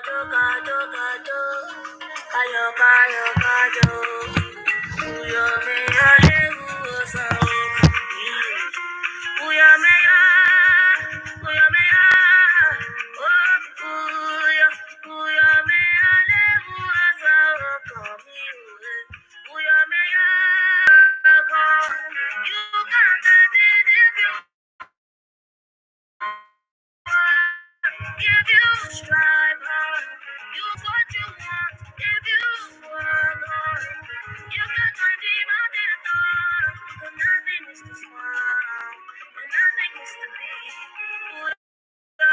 Gado, gado, kayo, kayo, kayo. Uyo me ale uosa okami. Uyo me ya, oh uyo me ale uosa okami. Uyo me ya, you can't get it if you if you strive hard, use what you want. If you work hard, you can climb the mountain top. But nothing is too small, and nothing is too big. What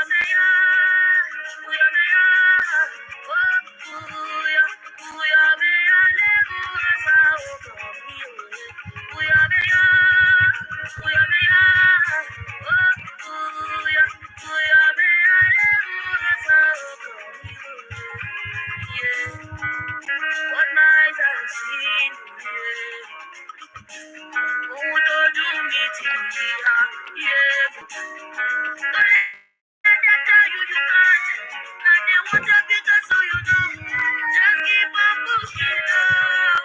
nights I've seen, who told you me to be yeah. But let them tell you you can't. Now they want your picture so you know. Just keep on pushing on.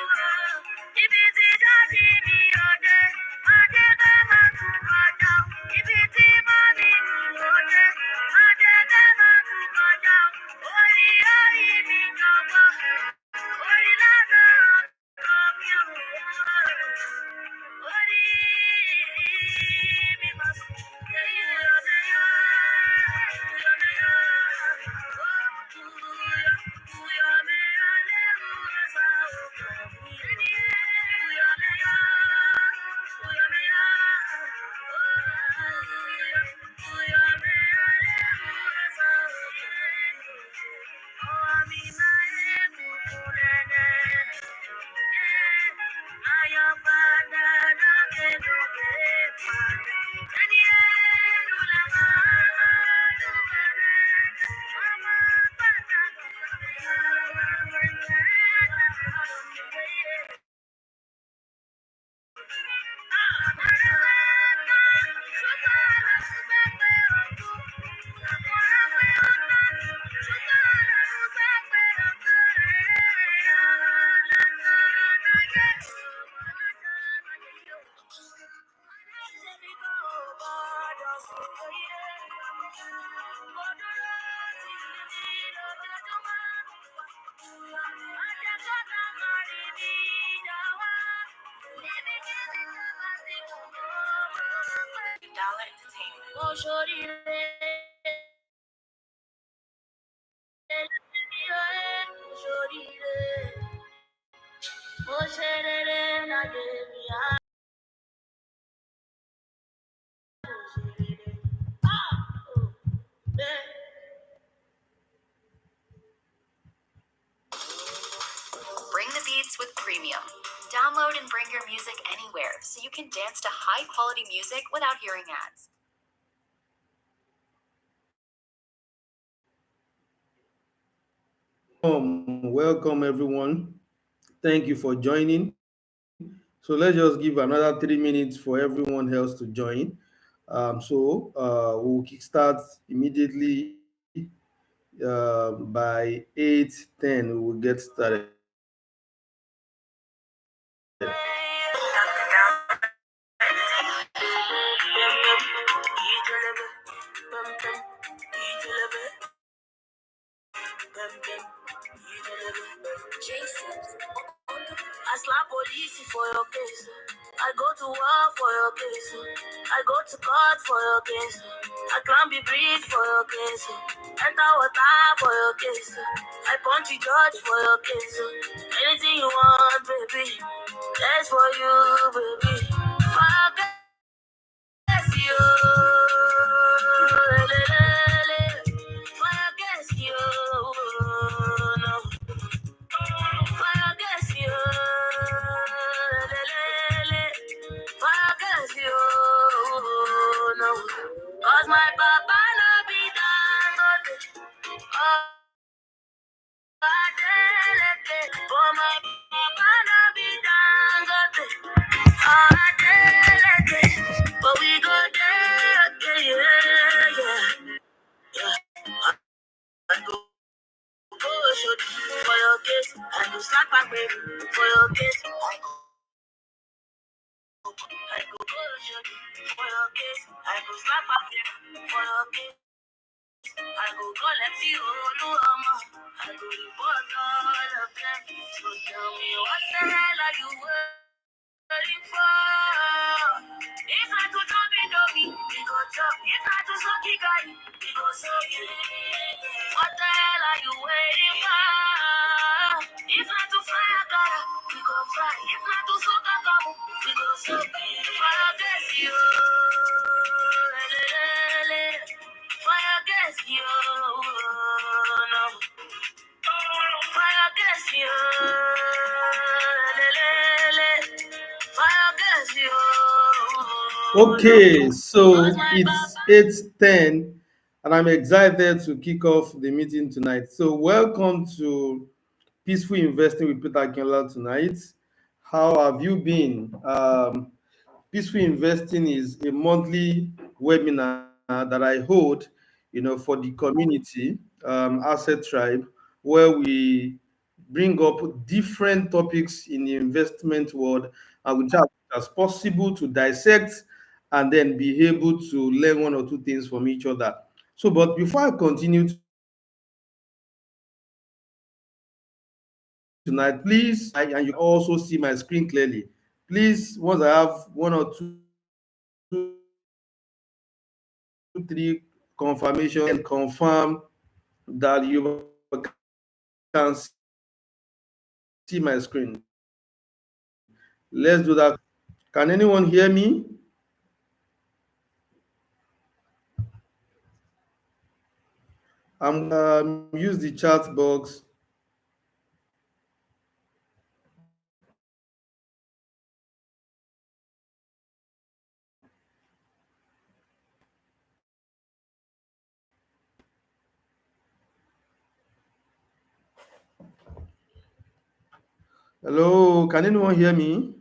If it's a daddy, me or day, my day, man, to go down. If it's a mommy, me or day, my day, man, to go down. Oh, yeah, me come on. Oh, yeah, come you. Oh, shorty, oh, Bring the beats with Premium. Download and bring your music anywhere so you can dance to high quality music without hearing ads. Welcome everyone. Thank you for joining. So let's just give another 3 minutes for everyone else to join. We'll kickstart immediately by 8:10. We will get started. I slap police for your case. I go to war for your case. I go to court for your case. I climb the bridge for your case. Enter water for your case. I punch the judge for your case. Anything you want, baby. That's for you, baby. For your case, you. For your case, you. No. No. Cause my papa no be dangote. Oh, Adeleke. For my papa no be dangote. Oh, Adeleke. But we go there, yeah, yeah, yeah. I go For your case, I go push you. For your case, I go slap up you. For your case, I go collect you all over. I go report all of them. So tell me what the hell are you waiting for? If I to jump in me, we go jump. If I to suck it, guy, we go suck it. What the hell are you waiting for? If I to fire, God, we go fly. If I to suck a couple, we go suck it. Fire, bless you. Fire against you, no. Fire against you, fire against you. Okay, so it's 8:10 and I'm excited to kick off the meeting tonight. So welcome to Peaceful Investing with Peter Akinola tonight. How have you been? Peaceful Investing is a monthly webinar that I hold, for the community, Asset Tribe, where we bring up different topics in the investment world and we try as possible to dissect and then be able to learn one or two things from each other. So, but before I continue tonight, please, and you can also see my screen clearly. Please, once I have 1 or 2, 3 confirmation, confirm that you can see my screen. Let's do that quickly. Can anyone hear me? Use the chat box. Hello, can anyone hear me?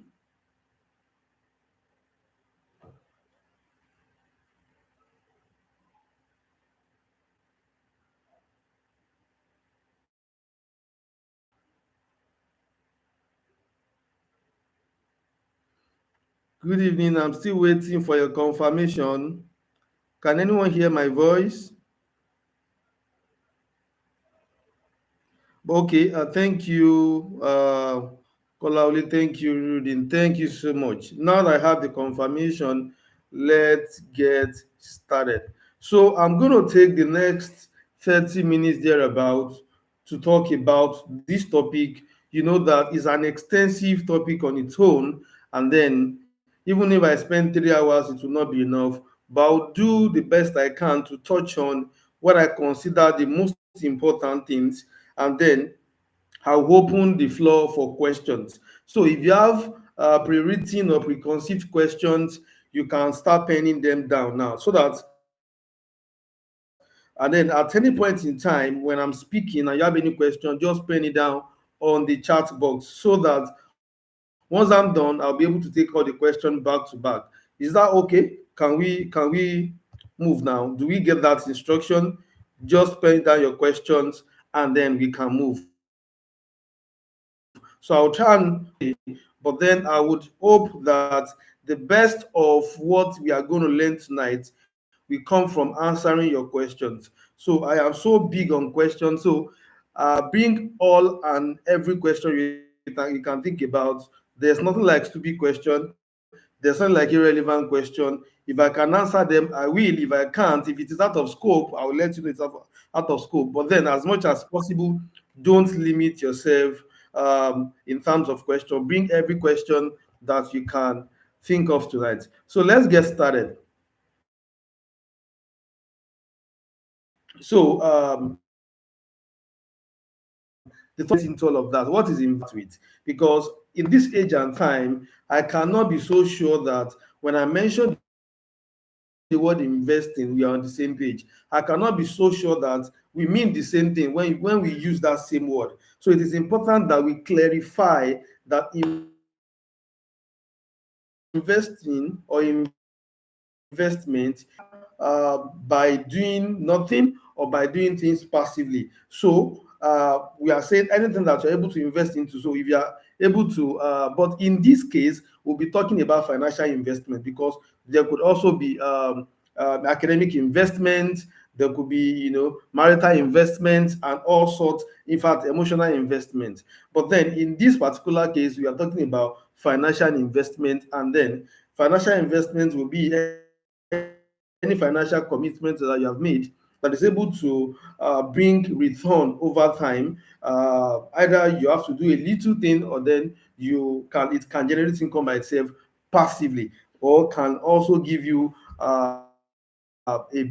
Good evening. I'm still waiting for your confirmation. Can anyone hear my voice? Okay, thank you, Kolaoli. Thank you, Rudin. Thank you so much. Now that I have the confirmation, let's get started. So I'm going to take the next 30 minutes thereabout to talk about this topic. You know that is an extensive topic on its own, and then even if I spend 3 hours, it will not be enough. But I'll do the best I can to touch on what I consider the most important things, and then I'll open the floor for questions. So if you have pre-written or preconceived questions, you can start penning them down now so that, and then at any point in time when I'm speaking and you have any question, just pen it down on the chat box so that once I'm done, I'll be able to take all the questions back to back. Is that okay? Can we move now? Do we get that instruction? Just pen down your questions and then we can move. So I'll try and but then I would hope that the best of what we are going to learn tonight will come from answering your questions. So I am so big on questions. So bring all and every question you can think about. There's nothing like stupid question. There's nothing like irrelevant question. If I can answer them, I will. If I can't, if it is out of scope, I will let you know it's out of scope. But then, as much as possible, don't limit yourself in terms of question. Bring every question that you can think of tonight. So let's get started. So the topic is into all of that. What is invest with? Because in this age and time, I cannot be so sure that when I mention the word investing, we are on the same page. I cannot be so sure that we mean the same thing when we use that same word. So it is important that we clarify that investing or investment is a two-part process. by doing nothing or by doing things passively. So we are saying anything that you're able to invest into. So if you are able to, but in this case, we'll be talking about financial investment because there could also be academic investment, there could be, marital investment and all sorts, in fact, emotional investment. But then in this particular case, we are talking about financial investment, and then financial investment will be any financial commitment that you have made that is able to bring return over time. Either you have to do a little thing, or then it can generate income by itself passively, or can also give you a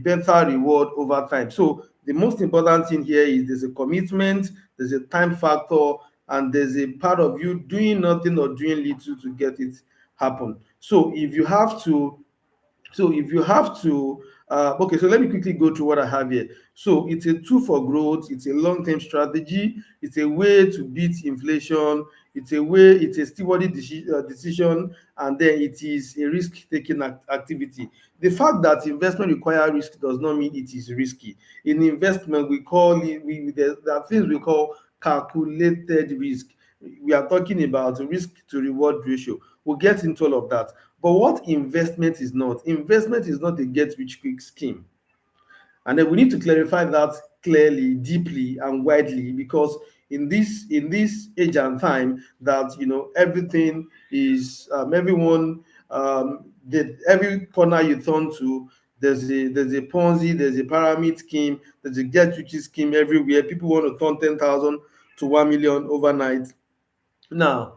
better reward over time. So the most important thing here is there's a commitment, there's a time factor, and there's a part of you doing nothing or doing little to get it happen. Okay, so let me quickly go through what I have here. So it's a tool for growth, it's a long-term strategy, it's a way to beat inflation, it's a stewardly decision, and then it is a risk-taking activity. The fact that investment require risk does not mean it is risky. In investment, we call it, there are things we call calculated risk. We are talking about risk to reward ratio. We'll get into all of that. But what investment is not a get rich quick scheme. And then we need to clarify that clearly, deeply, and widely, because in this age and time that everything is everyone every corner you turn to, there's a Ponzi, there's a pyramid scheme, there's a get rich scheme everywhere. People want to turn 10,000 to 1 million overnight. Now,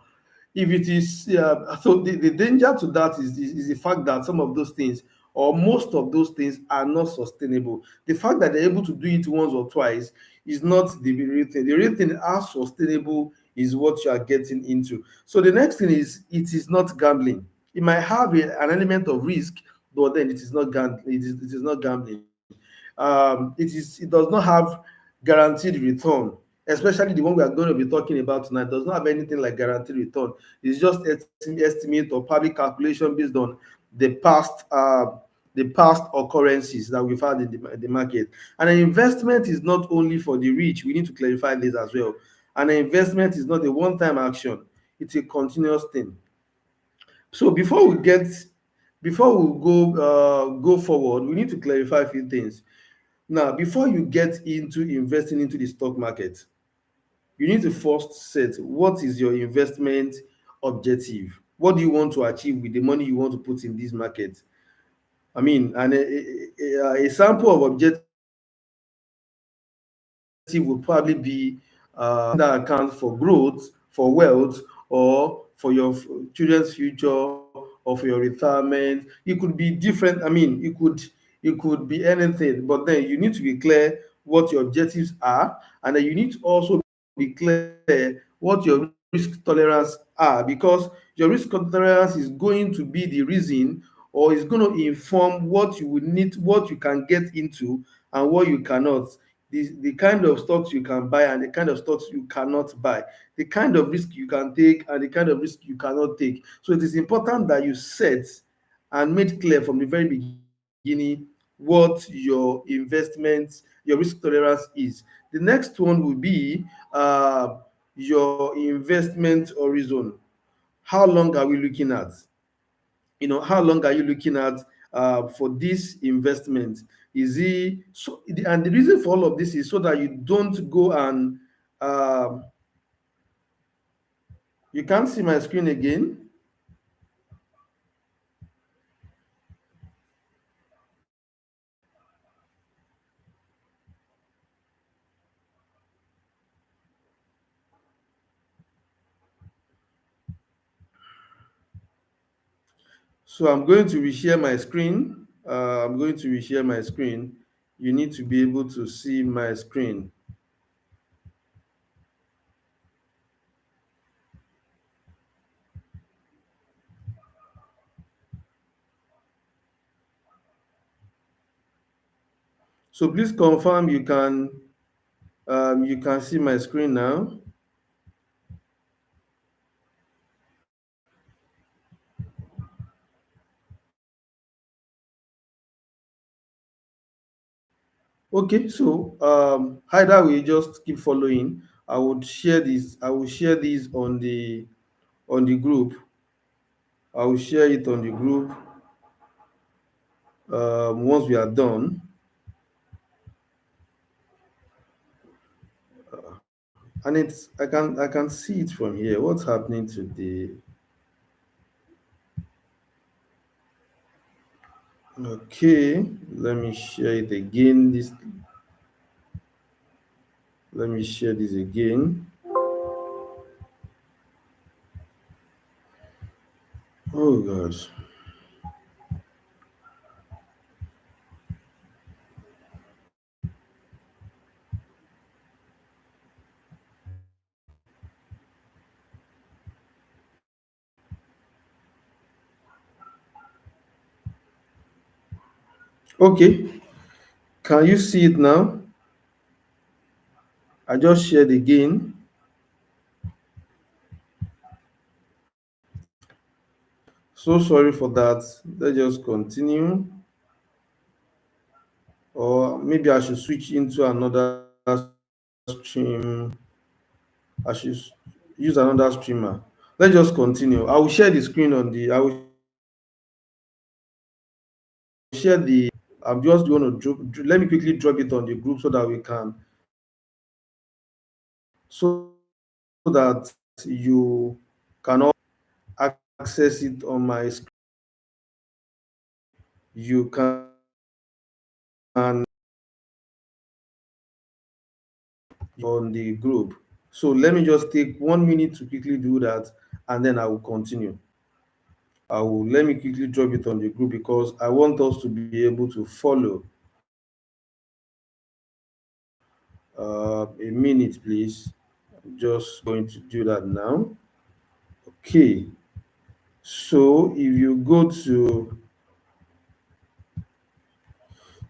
if it is so the danger to that is the fact that some of those things, or most of those things, are not sustainable. The fact that they're able to do it once or twice is not the real thing. The real thing, how sustainable is what you are getting into. So the next thing is, it is not gambling. It might have an element of risk, but then it is not gambling. It does not have guaranteed return, especially the one we are going to be talking about tonight. Does not have anything like guaranteed return. It's just estimate or public calculation based on the past occurrences that we've had in the market. And an investment is not only for the rich. We need to clarify this as well. And an investment is not a one-time action. It's a continuous thing. So before we go forward, we need to clarify a few things. Now, before you get into investing into the stock market, you need to first set what is your investment objective. What do you want to achieve with the money you want to put in this market? I mean, and a sample of objective would probably be something that accounts for growth, for wealth, or for your children's future, or for your retirement. It could be different. I mean, it could be anything. But then you need to be clear what your objectives are, and then you need to also be clear what your risk tolerance are, because your risk tolerance is going to be the reason, or is going to inform what you would need, what you can get into, and what you cannot. The kind of stocks you can buy and the kind of stocks you cannot buy, the kind of risk you can take and the kind of risk you cannot take. So it is important that you set and made clear from the very beginning what your risk tolerance is. The next one will be your investment horizon. How long are we looking at? How long are you looking at for this investment? Is it so? And the reason for all of this is so that you don't go and um, you can't see my screen again. So I'm going to reshare my screen. I'm going to reshare my screen. You need to be able to see my screen. So please confirm you can see my screen now. Okay, so either we just keep following. I would share this. I will share this on the group. I will share it on the group once we are done. And I can see it from here. What's happening to the okay? Let me share it again. This let me share this again. Oh gosh. Okay, can you see it now? I just shared again. So sorry for that. Let's just continue. Or maybe I should switch into another stream. I should use another streamer. Let's just continue. I will share the screen on the. I will share the. I'm just going to let me quickly drop it on the group so that we can so that you can all access it on my screen. You can on the group. So let me just take 1 minute to quickly do that, and then I will continue. I will let me quickly drop it on the group because I want us to be able to follow. A minute, please. I'm just going to do that now. Okay. So if you go to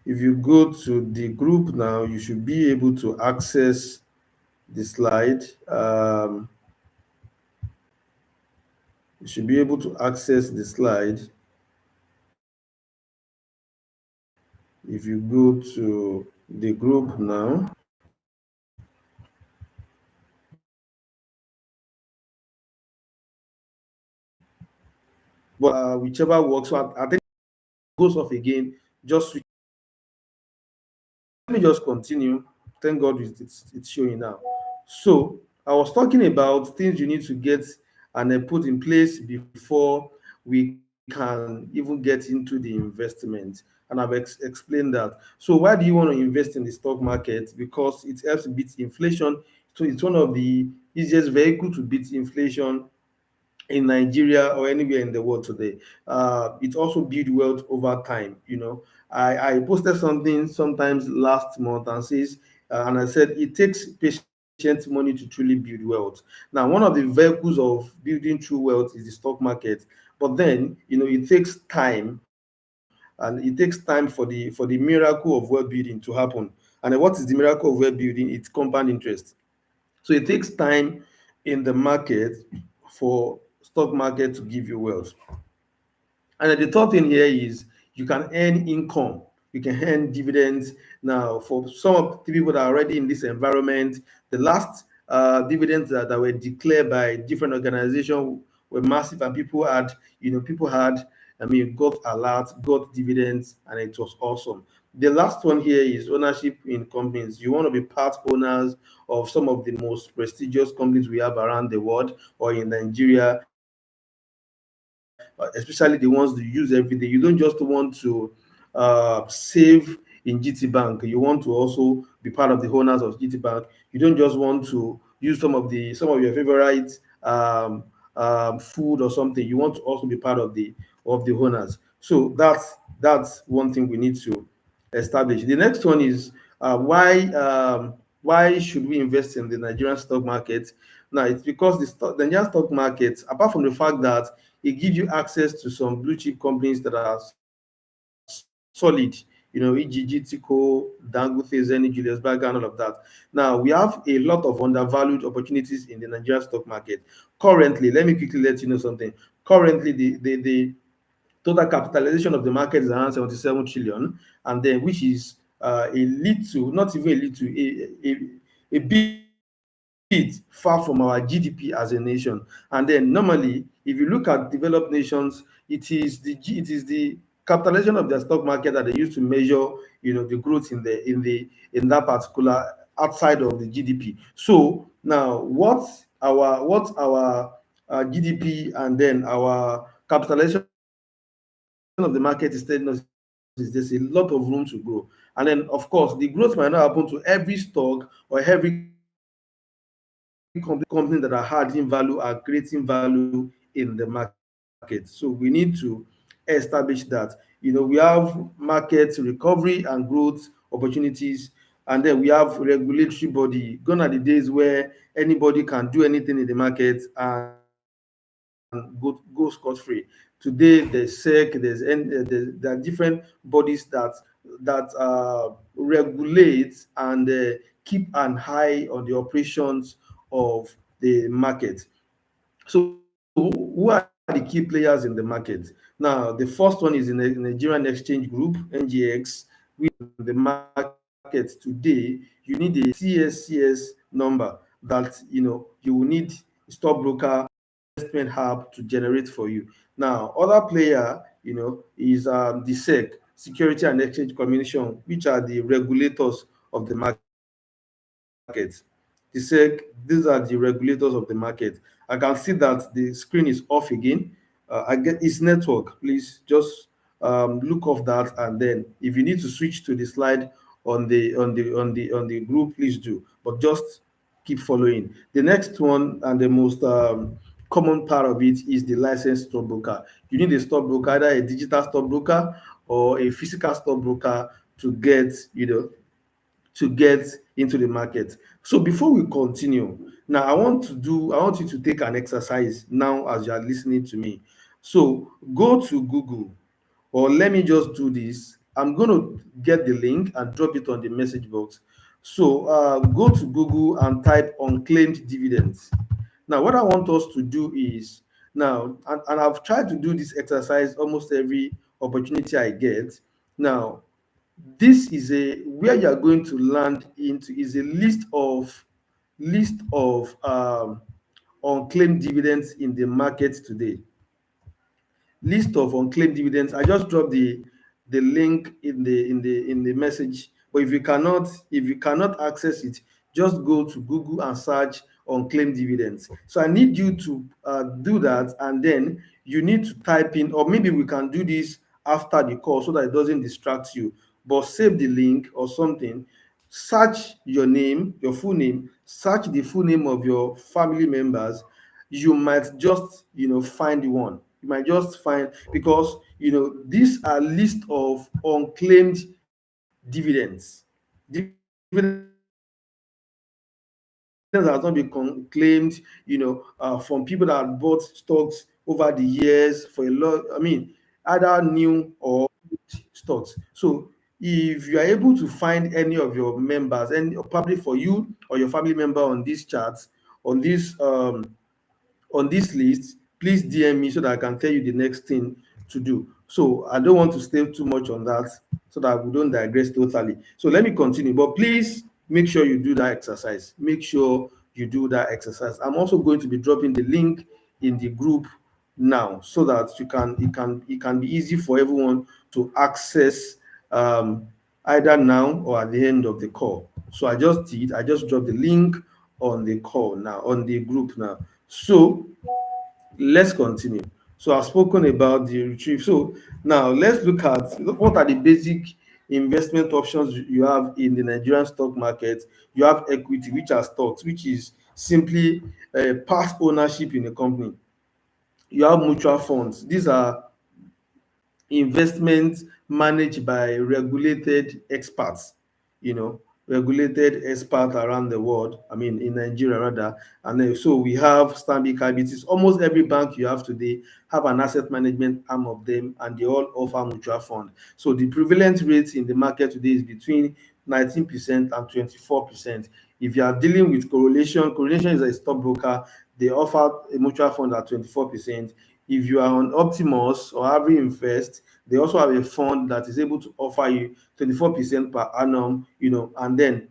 the group now, you should be able to access the slide. You should be able to access the slide if you go to the group now. But whichever works. So I think it goes off again. Just let me just continue. Thank God it's showing now. So I was talking about things you need to get and put in place before we can even get into the investment. And I've explained that. So why do you want to invest in the stock market? Because it helps beat inflation. So it's one of the easiest vehicle to beat inflation in Nigeria or anywhere in the world today. It also build wealth over time. I posted something sometimes last month and says, and I said it takes patient money to truly build wealth. Now, one of the vehicles of building true wealth is the stock market, but then it takes time, and it takes time for the miracle of wealth building to happen. And what is the miracle of wealth building? It's compound interest. So it takes time in the market for stock market to give you wealth. And then the third thing here is you can earn income. You can earn dividends. Now, for some of the people that are already in this environment, the last dividends that were declared by different organizations were massive, and people had, got alert, got dividends, and it was awesome. The last one here is ownership in companies. You want to be part owners of some of the most prestigious companies we have around the world or in Nigeria, especially the ones that use every day. You don't just want to save in GT Bank. You want to also be part of the owners of GT Bank. You don't just want to use some of your favorite food or something. You want to also be part of the owners. So that's one thing we need to establish. The next one is why should we invest in the Nigerian stock market? Now, it's because the Nigerian stock market, apart from the fact that it gives you access to some blue chip companies that are solid, e.g., GTCO, Dangote, Zenny, Julius Berger, and all of that. Now, we have a lot of undervalued opportunities in the Nigerian stock market. Currently, let me quickly let you know something. Currently, the total capitalization of the market is around 77 trillion, and then which is a little, not even a little, a bit far from our GDP as a nation. And then normally, if you look at developed nations, it is the capitalization of their stock market that they use to measure, the growth in that particular outside of the GDP. So now, what our GDP and then our capitalization of the market is telling us is there's a lot of room to grow. And then, of course, the growth might not happen to every stock or every company, but there are companies that are adding value, are creating value in the market. So we need to establish that. We have market recovery and growth opportunities, and then we have regulatory body. Gone are the days where anybody can do anything in the market and go scot free. Today there's SEC, there are different bodies that regulate and keep an eye on the operations of the market. So who are the key players in the market? Now, the first one is the Nigerian Exchange Group, NGX. In the market today, you need a CSCS number that you will need stockbroker investment hub to generate for you. Now, other player, is the SEC, Security and Exchange Commission, which are the regulators of the market. The SEC, these are the regulators of the market. I can see that the screen is off again. I get its network. Please just look off that, and then if you need to switch to the slide on the group, please do. But just keep following. The next one and the most common part of it is the licensed stockbroker. You need a stockbroker, either a digital stockbroker or a physical stockbroker to get into the market. So before we continue, now I want you to take an exercise now as you are listening to me. So go to Google, or let me just do this. I'm going to get the link and drop it on the message box. So go to Google and type unclaimed dividends. Now, what I want us to do is now, and I've tried to do this exercise almost every opportunity I get. Now, this is a where you are going to land into is a list of unclaimed dividends in the market today. List of unclaimed dividends. I just dropped the link in the message. But if you cannot access it, just go to Google and search unclaimed dividends. So I need you to do that, and then you need to type in, or maybe we can do this after the call so that it doesn't distract you. But save the link or something. Search your name, your full name. Search the full name of your family members. You might just find one. You might just find, because these are list of unclaimed dividends. Dividends has not been claimed from people that had bought stocks over the years for a lot. I mean, either new or stocks. So if you are able to find any of your members, and probably for you or your family member on these charts, on this on this list, please DM me so that I can tell you the next thing to do. So I don't want to stay too much on that so that we don't digress totally. So let me continue. But please make sure you do that exercise. Make sure you do that exercise. I'm also going to be dropping the link in the group now so that it can be easy for everyone to access either now or at the end of the call. So I just dropped the link on the call now, on the group now. So let's continue. So I've spoken about the retrieve. So now let's look at what are the basic investment options you have in the Nigerian stock market. You have equity, which are stocks, which is simply past ownership in a company. You have mutual funds. These are investments managed by you know, regulated experts around the world, I mean, in Nigeria rather. And then, so we have Stanbic IBTs. Almost every bank you have today have an asset management arm of them, and they all offer mutual fund. So the prevalent rate in the market today is between 19% and 24%. If you are dealing with correlation is a stockbroker, they offer a mutual fund at 24%. If you are on Optimus or Avri Invest, they also have a fund that is able to offer you 24% per annum, and then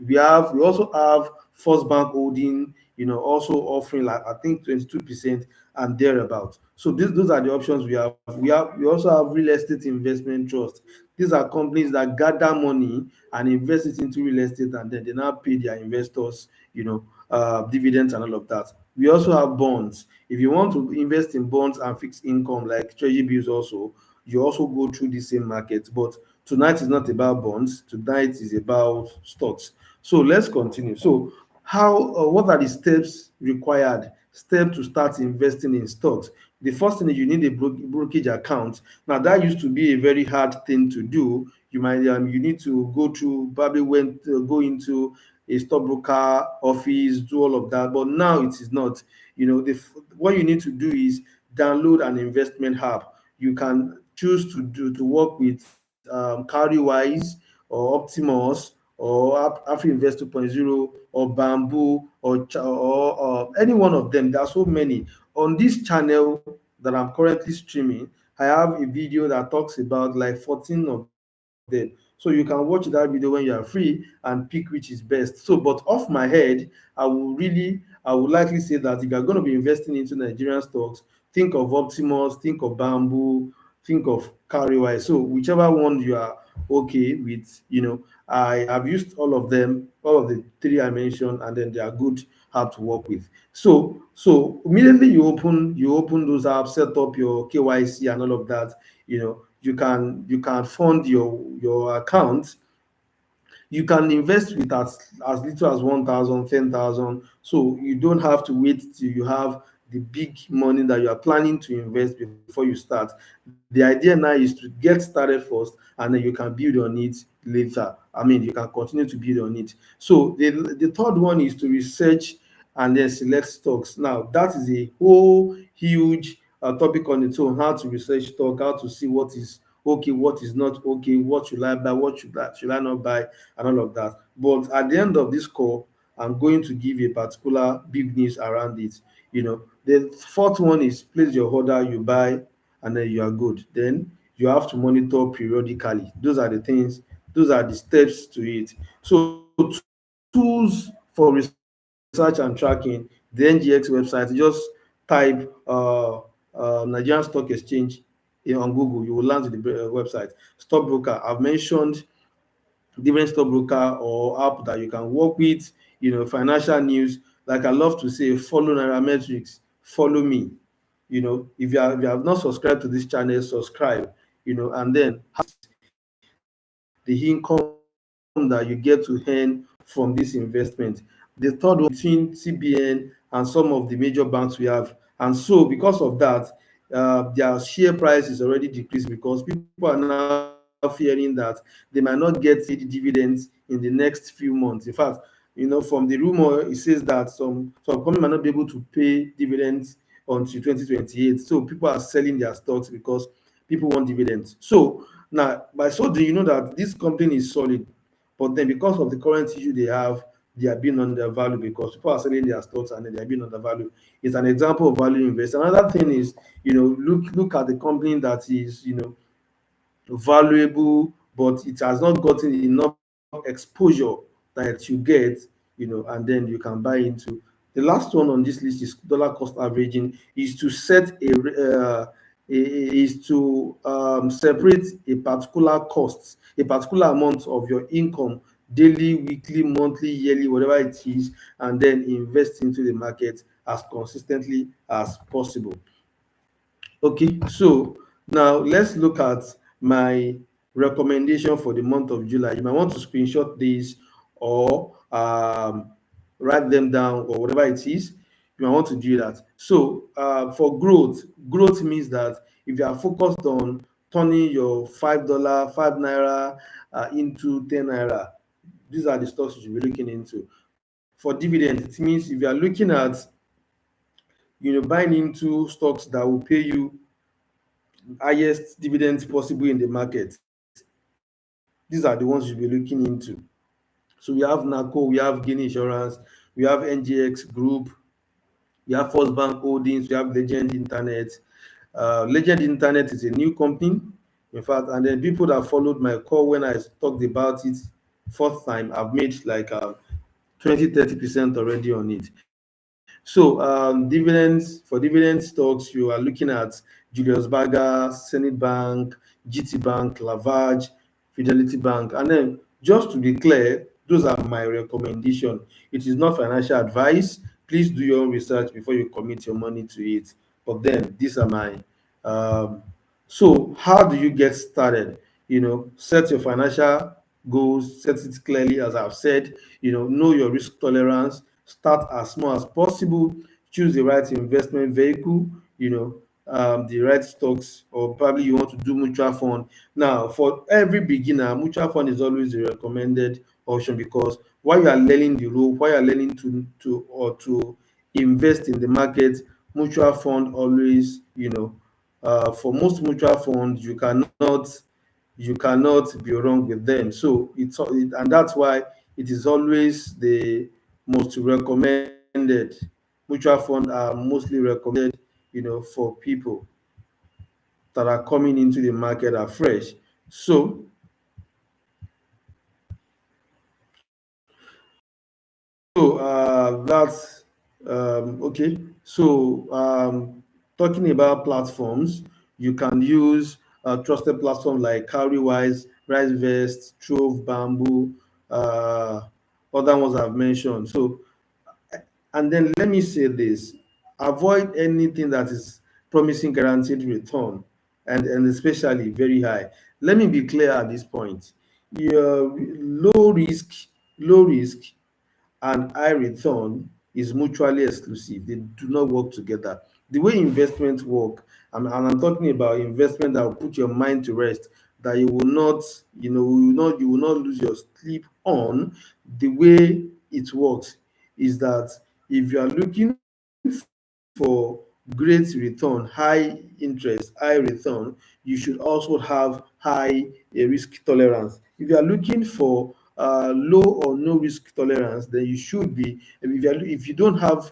we also have First Bank Holding, also offering like I think 22% and thereabout. So those are the options we have. We also have real estate investment trust. These are companies that gather money and invest it into real estate, and then they now pay their investors, dividends and all of that. We also have bonds. If you want to invest in bonds and fixed income like treasury bills also, you also go through the same market. But tonight is not about bonds. Tonight is about stocks. So let's continue. So what are the steps required? Step to start investing in stocks. The first thing is you need a brokerage account. Now that used to be a very hard thing to do. You need to go to probably go into a stockbroker office, do all of that. But now it is not. What you need to do is download an investment app. You can choose to work with Cowrywise or Optimus or Afri 2.0 or Bamboo or any one of them. There are so many. On this channel that I'm currently streaming, I have a video that talks about like 14 of them. So you can watch that video when you are free and pick which is best. So, but off my head, I would likely say that if you're going to be investing into Nigerian stocks, think of Optimus, think of Bamboo, think of Cowrywise. So whichever one you are okay with, I have used all of them, all of the three I mentioned, and then they are good app to work with. So immediately you open those apps, set up your KYC and all of that. You can fund your account. You can invest with as little as 1,000, 10,000. So you don't have to wait till you have the big money that you are planning to invest before you start. The idea now is to get started first, and then you can build on it later. I mean, you can continue to build on it. So the third one is to research and then select stocks. Now that is a whole huge topic on its own. How to research stock, how to see what is okay, what is not okay, what should I buy, what should I not buy, and all of that. But at the end of this call, I'm going to give a particular big news around it. The fourth one is place your order, you buy, and then you are good. Then you have to monitor periodically. Those are the steps to it. So tools for research and tracking, the NGX website, just type Nigerian Stock Exchange on Google, you will land to the website. Stockbroker, I've mentioned different stockbroker or app that you can work with, financial news. Like I love to say, follow Nairametrics, follow me. If you have not subscribed to this channel, subscribe, and then the income that you get to earn from this investment. The third one is between CBN and some of the major banks we have. And so because of that, their share price is already decreased because people are now fearing that they might not get the dividends in the next few months. In fact, from the rumor, it says that some company might not be able to pay dividends until 2028. So people are selling their stocks because people want dividends. So now, by so do you know that this company is solid, but then because of the current issue they are being undervalued because people are selling their stocks and then they are being undervalued. It's an example of value investment. Another thing is, look at the company that is, valuable, but it has not gotten enough exposure that you get, and then you can buy into. The last one on this list is dollar cost averaging, is to set is to separate a particular cost, a particular amount of your income, daily, weekly, monthly, yearly, whatever it is, and then invest into the market as consistently as possible. Okay, so now let's look at my recommendation for the month of July. You might want to screenshot these or write them down or whatever it is. You might want to do that. So for growth means that if you are focused on turning your $5, 5 naira into 10 naira, these are the stocks you should be looking into. For dividends, it means if you are looking at buying into stocks that will pay you highest dividends possible in the market. These are the ones you'll be looking into. So we have NACO, we have Guinea Insurance, we have NGX Group, We have First Bank Holdings, we have Legend Internet. Legend Internet is a new company, in fact, and then people that followed my call when I talked about it fourth time, I've made like 20-30% already on it. So dividends, for dividend stocks, you are looking at Julius Berger, Senate Bank, GT Bank, Lavarge, Fidelity Bank. And then just to be clear, those are my recommendation. It is not financial advice. Please do your own research before you commit your money to it. But then these are my um, so how do you get started? Set your financial goals, set it clearly, as I've said. Know your risk tolerance, start as small as possible, choose the right investment vehicle, the right stocks, or probably you want to do mutual fund. Now, for every beginner, mutual fund is always the recommended option, because while you are learning the role, while you are learning to invest in the market, mutual fund always, for most mutual funds, you cannot be wrong with them. So and that's why it is always the most recommended. Mutual funds are mostly recommended, for people that are coming into the market afresh. So that's okay. So talking about platforms, you can use trusted platforms like Cowrywise, RiseVest, Trove, Bamboo, uh, other ones I've mentioned. So, and then let me say this: avoid anything that is promising guaranteed return, and especially very high. Let me be clear at this point. Your low risk and high return is mutually exclusive. They do not work together. The way investment work, and I'm talking about investment that will put your mind to rest, that you will not, you will not lose your sleep on. The way it works is that if you are looking for great return, high interest, high return, you should also have high risk tolerance. If you are looking for low or no risk tolerance, then you should be. If you don't have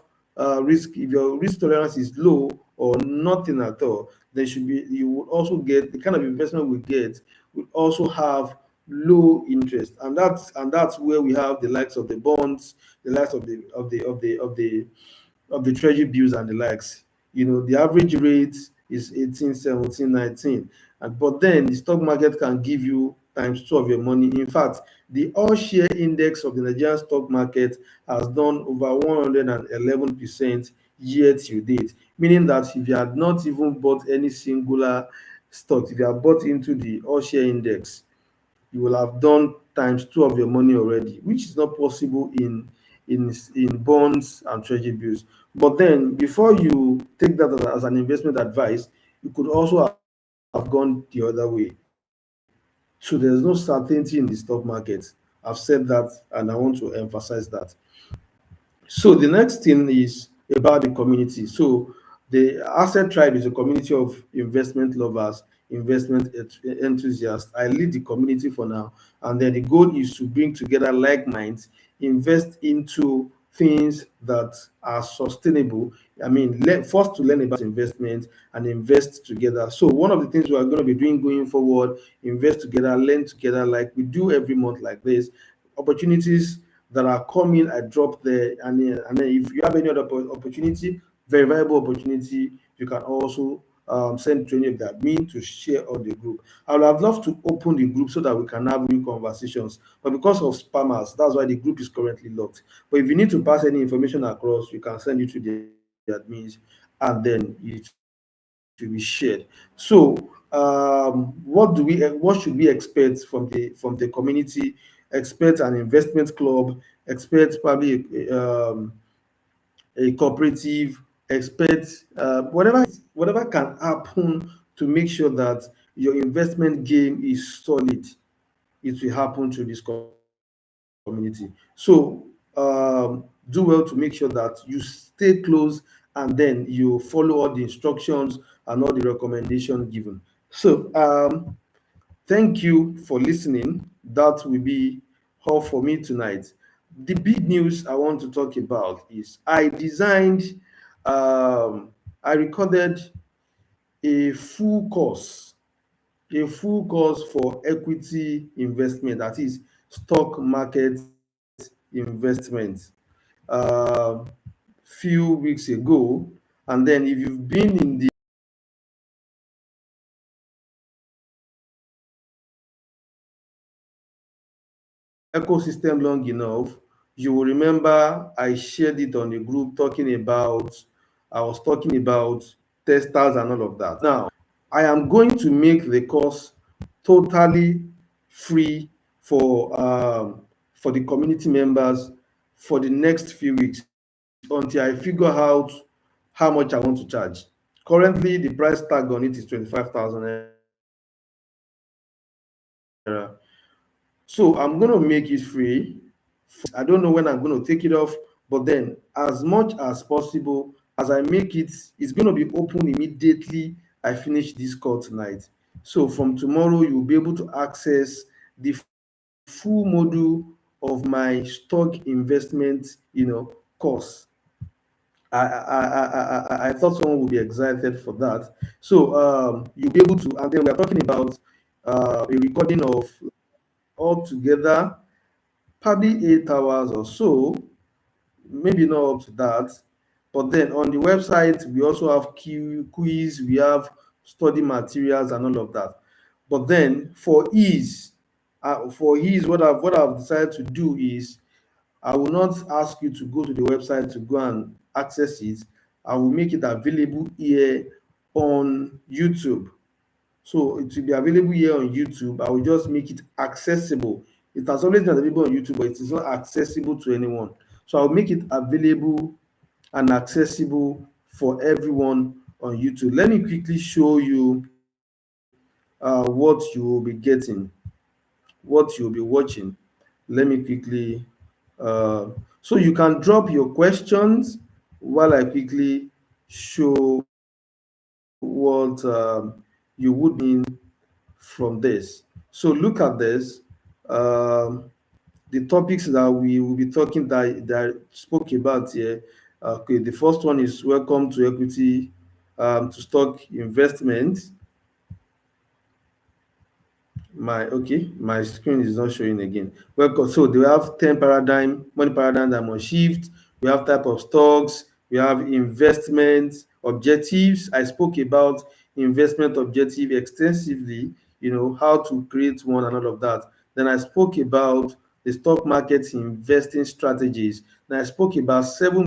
risk, if your risk tolerance is low or nothing at all, then should be you would also get the kind of investment we get would also have low interest, and that's where we have the likes of the bonds, the likes of the treasury bills and the likes. The average rate is 18, 17, 19. But then the stock market can give you times two of your money. In fact, the all share index of the Nigerian stock market has done over 111% year to date, meaning that if you had not even bought any singular stock, if you have bought into the all share index, you will have done times two of your money already, which is not possible in bonds and treasury bills. But then, before you take that as an investment advice, you could also have gone the other way. So there's no certainty in the stock market. I've said that, and I want to emphasize that. So the next thing is about the community. So the Asset Tribe is a community of investment lovers, enthusiasts. I lead the community for now, and then the goal is to bring together like minds, invest into things that are sustainable. I mean, first to learn about investment and invest together. So one of the things we are going to be doing going forward, invest together, learn together, like we do every month, like this. Opportunities that are coming, I drop there, and then if you have any other opportunity, very viable opportunity, you can also send to any of the admin to share on the group. I would have loved to open the group so that we can have real conversations, but because of spammers, that's why the group is currently locked. But if you need to pass any information across, you can send it to the admins, and then it will be shared. So what should we expect from the community? Expect an investment club, expect probably a cooperative, expect whatever can happen to make sure that your investment game is solid. It will happen through this community. So do well to make sure that you stay close, and then you follow all the instructions and all the recommendations given. So thank you for listening. That will be all for me tonight. The big news I want to talk about is I designed I recorded a full course, for equity investment, that is stock market investment, uh, few weeks ago. And then if you've been in the ecosystem long enough, you will remember I shared it on the group I was talking about testers and all of that. Now, I am going to make the course totally free for the community members for the next few weeks until I figure out how much I want to charge. Currently, the price tag on it is 25,000 naira. So I'm going to make it free for the next few weeks. I don't know when I'm going to take it off, but then as much as possible, as I make it, it's going to be open immediately I finish this call tonight. So from tomorrow, you'll be able to access the full module of my stock investment, course. I thought someone would be excited for that. So you'll be able to, and then we are talking about a recording of altogether probably 8 hours or so, maybe not up to that. But then on the website, we also have quiz, we have study materials and all of that. But then for ease, what I've decided to do is I will not ask you to go to the website to go and access it. I will make it available here on YouTube. So it will be available here on YouTube. I will just make it accessible. It has always been available on YouTube, but it is not accessible to anyone. So I'll make it available and accessible for everyone on YouTube. Let me quickly show you what you will be getting, what you'll be watching. Let me quickly, uh, so you can drop your questions while I quickly show what you would from this. So look at this. Um, the topics that we will be talking that I spoke about here. Okay, the first one is welcome to equity, to stock investment. My screen is not showing again. Welcome. So they have 10 money paradigm that must shift. We have type of stocks. We have investment objectives. I spoke about investment objective extensively, how to create one and all of that. Then I spoke about the stock market investing strategies. Then I spoke about 7